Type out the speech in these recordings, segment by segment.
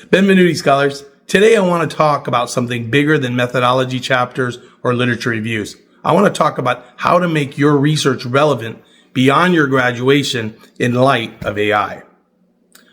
Benvenuti scholars. Today I want to talk about something bigger than methodology chapters or literature reviews. I want to talk about how to make your research relevant beyond your graduation in light of AI.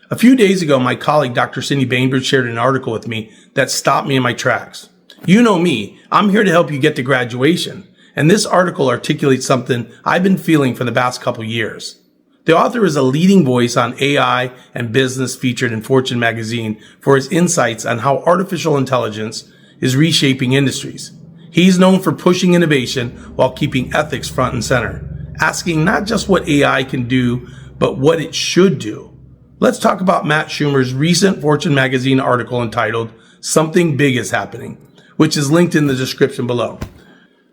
A few days ago, my colleague Dr. Cindy Bainbridge shared an article with me that stopped me in my tracks. You know me, I'm here to help you get to graduation, and this article articulates something I've been feeling for the past couple years. The author is a leading voice on AI and business featured in Fortune magazine for his insights on how artificial intelligence is reshaping industries. He's known for pushing innovation while keeping ethics front and center, asking not just what AI can do, but what it should do. Let's talk about Matt Shumer's recent Fortune magazine article entitled "Something Big is Happening," which is linked in the description below.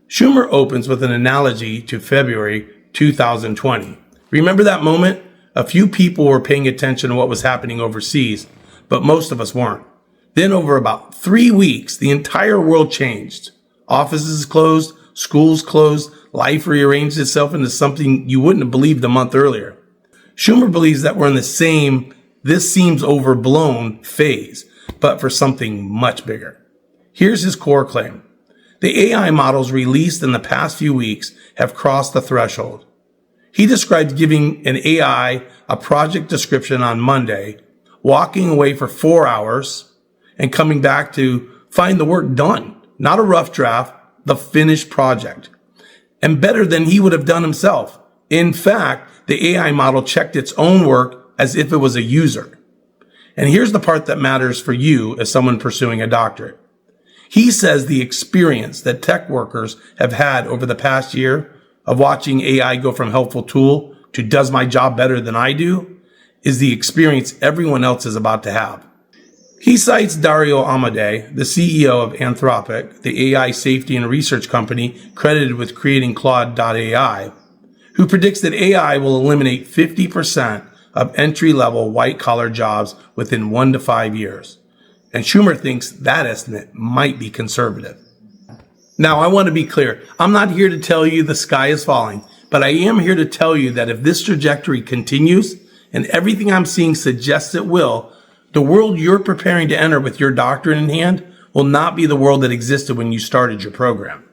Shumer opens with an analogy to February 2020. Remember that moment? A few people were paying attention to what was happening overseas, but most of us weren't. Then over about 3 weeks, the entire world changed. Offices closed, schools closed, life rearranged itself into something you wouldn't have believed a month earlier. Shumer believes that we're in the same "this seems overblown" phase, but for something much bigger. Here's his core claim. The AI models released in the past few weeks have crossed the threshold. He describes giving an AI a project description on Monday, walking away for 4 hours, and coming back to find the work done, not a rough draft, the finished project, and better than he would have done himself. In fact, the AI model checked its own work as if it was a user. And here's the part that matters for you as someone pursuing a doctorate. He says the experience that tech workers have had over the past year of watching AI go from helpful tool to does my job better than I do is the experience everyone else is about to have. He cites Dario Amodei, the CEO of Anthropic, the AI safety and research company credited with creating Claude.ai, who predicts that AI will eliminate 50% of entry-level white-collar jobs within 1 to 5 years. And Shumer thinks that estimate might be conservative. Now, I want to be clear. I'm not here to tell you the sky is falling, but I am here to tell you that if this trajectory continues, and everything I'm seeing suggests it will, the world you're preparing to enter with your doctorate in hand will not be the world that existed when you started your program.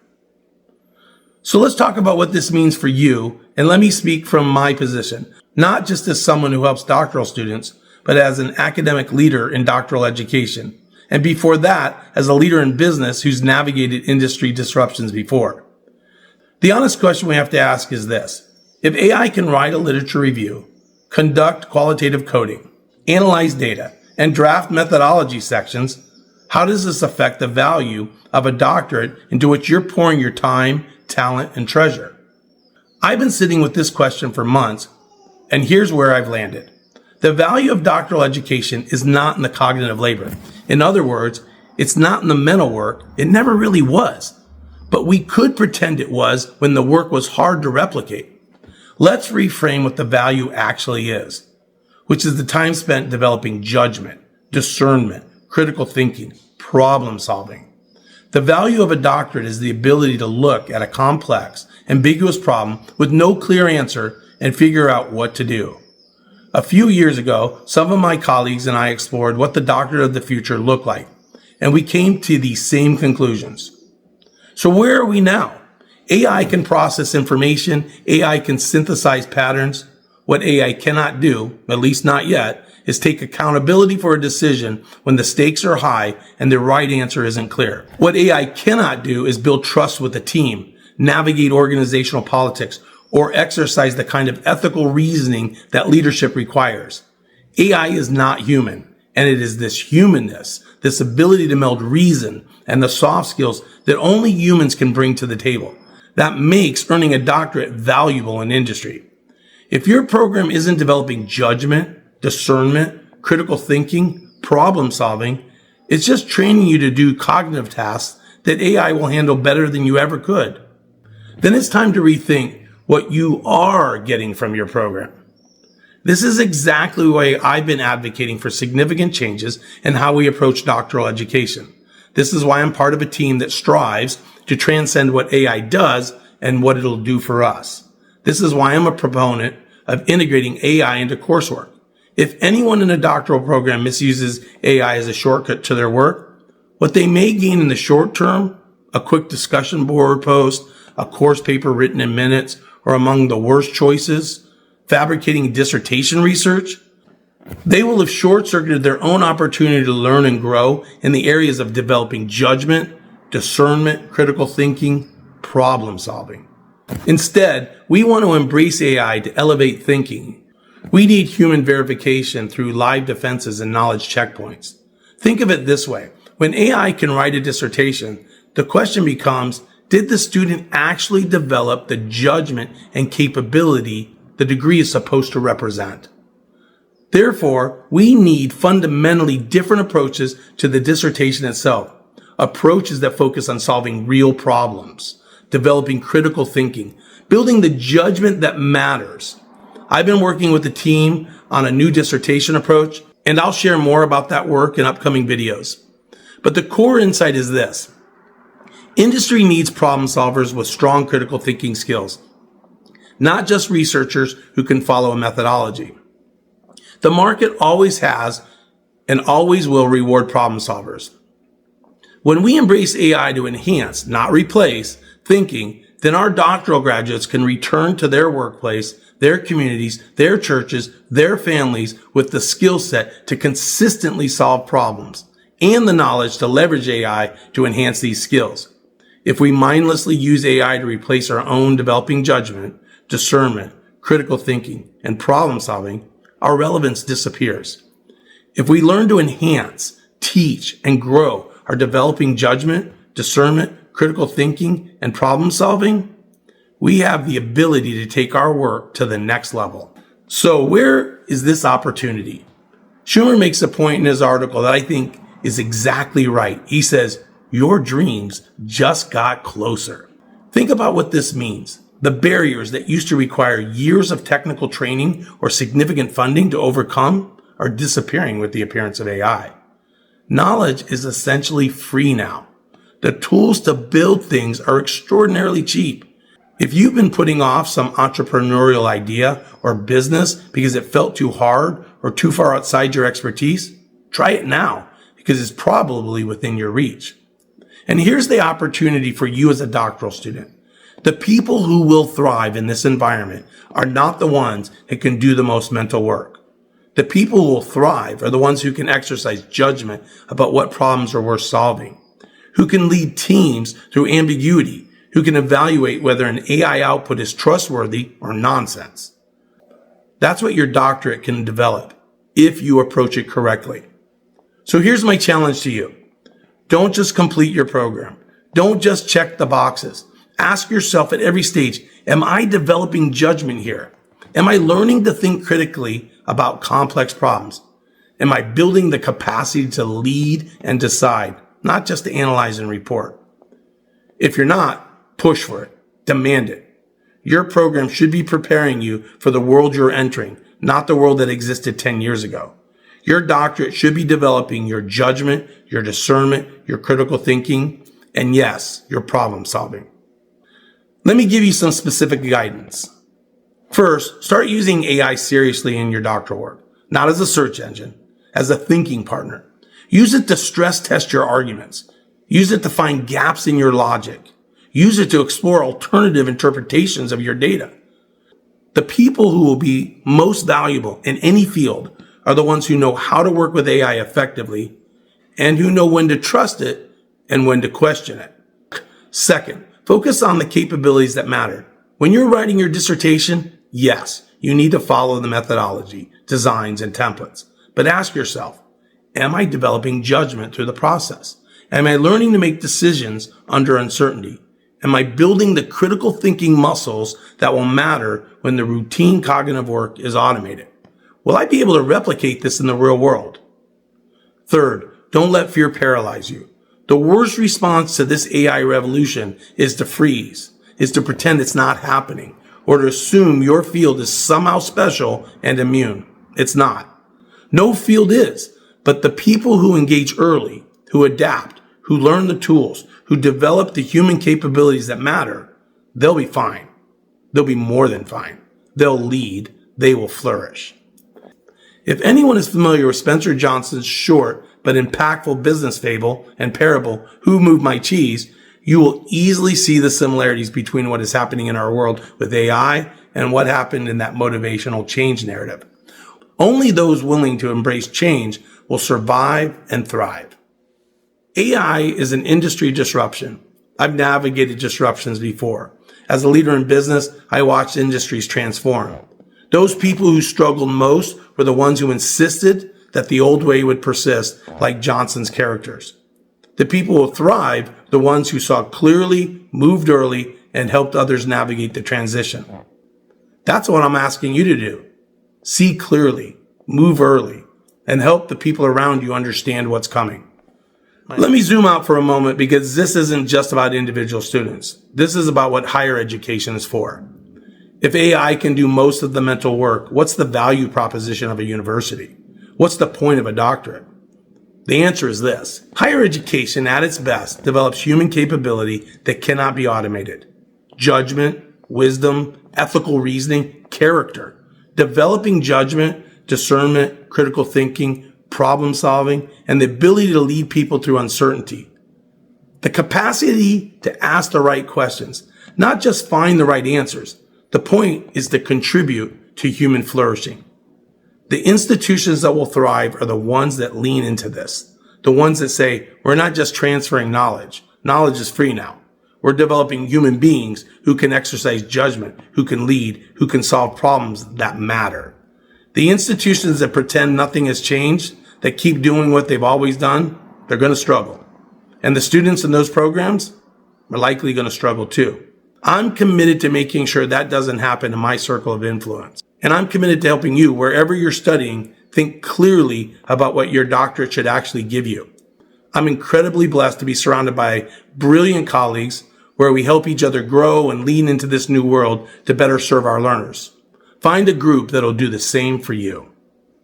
So let's talk about what this means for you, and let me speak from my position, not just as someone who helps doctoral students, but as an academic leader in doctoral education. And before that, as a leader in business who's navigated industry disruptions before. The honest question we have to ask is this. If AI can write a literature review, conduct qualitative coding, analyze data, and draft methodology sections, how does this affect the value of a doctorate into which you're pouring your time, talent, and treasure? I've been sitting with this question for months, and here's where I've landed. The value of doctoral education is not in the cognitive labor. In other words, it's not in the mental work. It never really was. But we could pretend it was when the work was hard to replicate. Let's reframe what the value actually is, which is the time spent developing judgment, discernment, critical thinking, problem solving. The value of a doctorate is the ability to look at a complex, ambiguous problem with no clear answer and figure out what to do. A few years ago, some of my colleagues and I explored what the doctorate of the future looked like, and we came to the same conclusions. So where are we now? AI can process information, AI can synthesize patterns. What AI cannot do, at least not yet, is take accountability for a decision when the stakes are high and the right answer isn't clear. What AI cannot do is build trust with a team, navigate organizational politics, or exercise the kind of ethical reasoning that leadership requires. AI is not human, and it is this humanness, this ability to meld reason and the soft skills that only humans can bring to the table, that makes earning a doctorate valuable in industry. If your program isn't developing judgment, discernment, critical thinking, problem solving, it's just training you to do cognitive tasks that AI will handle better than you ever could. Then it's time to rethink what you are getting from your program. This is exactly why I've been advocating for significant changes in how we approach doctoral education. This is why I'm part of a team that strives to transcend what AI does and what it'll do for us. This is why I'm a proponent of integrating AI into coursework. If anyone in a doctoral program misuses AI as a shortcut to their work, what they may gain in the short term, a quick discussion board post, a course paper written in minutes, or among the worst choices, fabricating dissertation research, they will have short-circuited their own opportunity to learn and grow in the areas of developing judgment, discernment, critical thinking, problem solving. Instead, we want to embrace AI to elevate thinking. We need human verification through live defenses and knowledge checkpoints. Think of it this way. When AI can write a dissertation, the question becomes, did the student actually develop the judgment and capability the degree is supposed to represent? Therefore, we need fundamentally different approaches to the dissertation itself. Approaches that focus on solving real problems, developing critical thinking, building the judgment that matters. I've been working with the team on a new dissertation approach, and I'll share more about that work in upcoming videos. But the core insight is this. Industry needs problem solvers with strong critical thinking skills, not just researchers who can follow a methodology. The market always has and always will reward problem solvers. When we embrace AI to enhance, not replace, thinking, then our doctoral graduates can return to their workplace, their communities, their churches, their families with the skill set to consistently solve problems and the knowledge to leverage AI to enhance these skills. If we mindlessly use AI to replace our own developing judgment, discernment, critical thinking, and problem solving, our relevance disappears. If we learn to enhance, teach, and grow our developing judgment, discernment, critical thinking, and problem solving, we have the ability to take our work to the next level. So where is this opportunity? Shumer makes a point in his article that I think is exactly right. He says, your dreams just got closer. Think about what this means. The barriers that used to require years of technical training or significant funding to overcome are disappearing with the appearance of AI. Knowledge is essentially free now. The tools to build things are extraordinarily cheap. If you've been putting off some entrepreneurial idea or business because it felt too hard or too far outside your expertise, try it now because it's probably within your reach. And here's the opportunity for you as a doctoral student. The people who will thrive in this environment are not the ones that can do the most mental work. The people who will thrive are the ones who can exercise judgment about what problems are worth solving, who can lead teams through ambiguity, who can evaluate whether an AI output is trustworthy or nonsense. That's what your doctorate can develop if you approach it correctly. So here's my challenge to you. Don't just complete your program. Don't just check the boxes. Ask yourself at every stage, am I developing judgment here? Am I learning to think critically about complex problems? Am I building the capacity to lead and decide, not just to analyze and report? If you're not, push for it. Demand it. Your program should be preparing you for the world you're entering, not the world that existed 10 years ago. Your doctorate should be developing your judgment, your discernment, your critical thinking, and yes, your problem solving. Let me give you some specific guidance. First, start using AI seriously in your doctoral work, not as a search engine, as a thinking partner. Use it to stress test your arguments. Use it to find gaps in your logic. Use it to explore alternative interpretations of your data. The people who will be most valuable in any field are the ones who know how to work with AI effectively and who know when to trust it and when to question it. Second, focus on the capabilities that matter. When you're writing your dissertation, yes, you need to follow the methodology, designs, and templates. But ask yourself, am I developing judgment through the process? Am I learning to make decisions under uncertainty? Am I building the critical thinking muscles that will matter when the routine cognitive work is automated? Will I be able to replicate this in the real world? Third, don't let fear paralyze you. The worst response to this AI revolution is to freeze, is to pretend it's not happening, or to assume your field is somehow special and immune. It's not. No field is, but the people who engage early, who adapt, who learn the tools, who develop the human capabilities that matter, they'll be fine. They'll be more than fine. They'll lead. They will flourish. If anyone is familiar with Spencer Johnson's short but impactful business fable and parable, Who Moved My Cheese, you will easily see the similarities between what is happening in our world with AI and what happened in that motivational change narrative. Only those willing to embrace change will survive and thrive. AI is an industry disruption. I've navigated disruptions before. As a leader in business, I watched industries transform. Those people who struggled most were the ones who insisted that the old way would persist, like Johnson's characters. The people who thrive, the ones who saw clearly, moved early, and helped others navigate the transition. That's what I'm asking you to do. See clearly, move early, and help the people around you understand what's coming. Let me zoom out for a moment, because this isn't just about individual students. This is about what higher education is for. If AI can do most of the mental work, what's the value proposition of a university? What's the point of a doctorate? The answer is this. Higher education at its best develops human capability that cannot be automated. Judgment, wisdom, ethical reasoning, character. Developing judgment, discernment, critical thinking, problem solving, and the ability to lead people through uncertainty. The capacity to ask the right questions, not just find the right answers. The point is to contribute to human flourishing. The institutions that will thrive are the ones that lean into this. The ones that say, we're not just transferring knowledge. Knowledge is free now. We're developing human beings who can exercise judgment, who can lead, who can solve problems that matter. The institutions that pretend nothing has changed, that keep doing what they've always done, they're going to struggle. And the students in those programs are likely going to struggle too. I'm committed to making sure that doesn't happen in my circle of influence. And I'm committed to helping you, wherever you're studying, think clearly about what your doctorate should actually give you. I'm incredibly blessed to be surrounded by brilliant colleagues where we help each other grow and lean into this new world to better serve our learners. Find a group that'll do the same for you.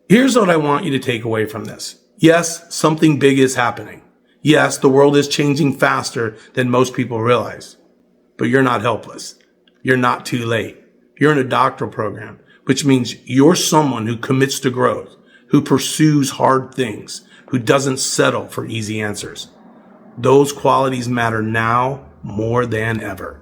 Here's what I want you to take away from this. Yes, something big is happening. Yes, the world is changing faster than most people realize. But you're not helpless. You're not too late. You're in a doctoral program, which means you're someone who commits to growth, who pursues hard things, who doesn't settle for easy answers. Those qualities matter now more than ever.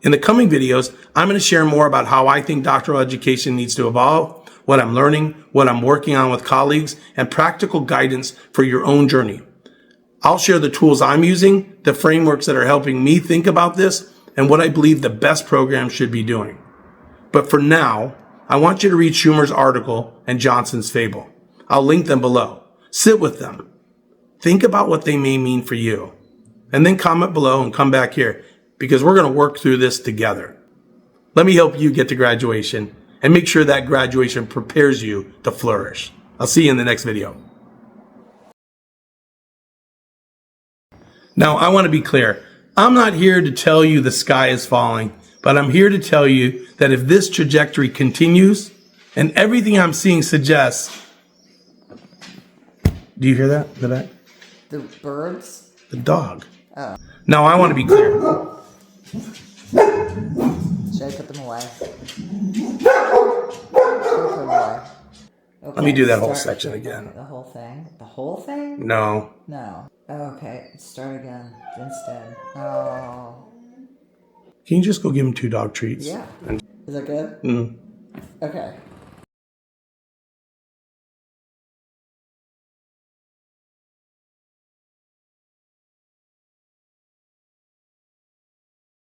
In the coming videos, I'm going to share more about how I think doctoral education needs to evolve, what I'm learning, what I'm working on with colleagues, and practical guidance for your own journey. I'll share the tools I'm using, the frameworks that are helping me think about this, and what I believe the best program should be doing. But for now, I want you to read Shumer's article and Johnson's fable. I'll link them below. Sit with them. Think about what they may mean for you. And then comment below and come back here, because we're going to work through this together. Let me help you get to graduation and make sure that graduation prepares you to flourish. I'll see you in the next video. Now, I want to be clear. I'm not here to tell you the sky is falling, but I'm here to tell you that if this trajectory continues, and everything I'm seeing suggests... Do you hear that in the back? The birds? The dog. Oh. Now, I want to be clear. Should I put them away? Should I put them away? Okay, Let me do that whole section again. The whole thing? The whole thing? No. No. Okay, start again instead. Oh. Can you just go give him 2 dog treats? Yeah. Is that good? Mm. Okay.